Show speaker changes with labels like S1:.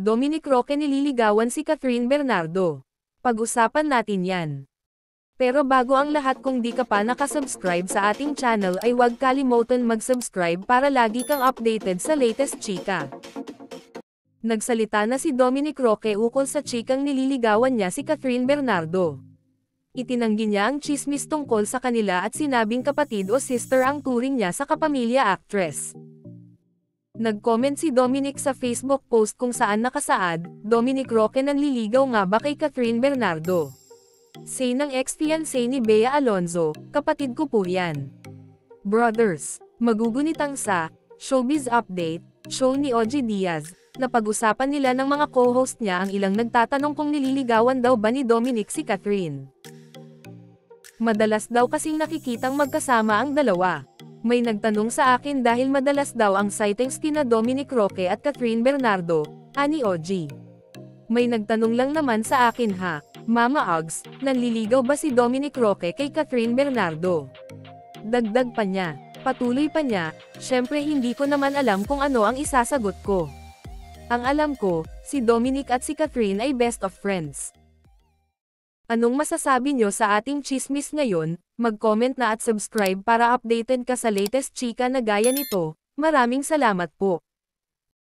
S1: Dominic Roque nililigawan si Catherine Bernardo. Pag-usapan natin yan. Pero bago ang lahat, kung di ka pa nakasubscribe sa ating channel ay huwag kalimutan mag-subscribe para lagi kang updated sa latest chika. Nagsalita na si Dominic Roque ukol sa chikang nililigawan niya si Catherine Bernardo. Itinanggi niya ang chismis tungkol sa kanila at sinabing kapatid o sister ang turing niya sa kapamilya actress. Nag-comment si Dominic sa Facebook post kung saan nakasaad, "Dominic Roque nanliligaw nga ba kay Catherine Bernardo?" Say ng ex-fiancé ni Bea Alonzo, "Kapatid ko po yan." Brothers, magugunitang sa Showbiz Update, show ni Ogie Diaz, napag-usapan nila ng mga co-host niya ang ilang nagtatanong kung nililigawan daw ba ni Dominic si Catherine. Madalas daw kasing nakikitang magkasama ang dalawa. May nagtanong sa akin dahil madalas daw ang sightings kina Dominic Roque at Catherine Bernardo, ani Ogie. May nagtanong lang naman sa akin, ha, Mama Uggs, nanliligaw ba si Dominic Roque kay Catherine Bernardo? Dagdag pa niya, patuloy pa niya, syempre hindi ko naman alam kung ano ang isasagot ko. Ang alam ko, si Dominic at si Catherine ay best of friends. Anong masasabi nyo sa ating chismis ngayon? Mag-comment na at subscribe para updated ka sa latest chika na gaya nito. Maraming salamat po.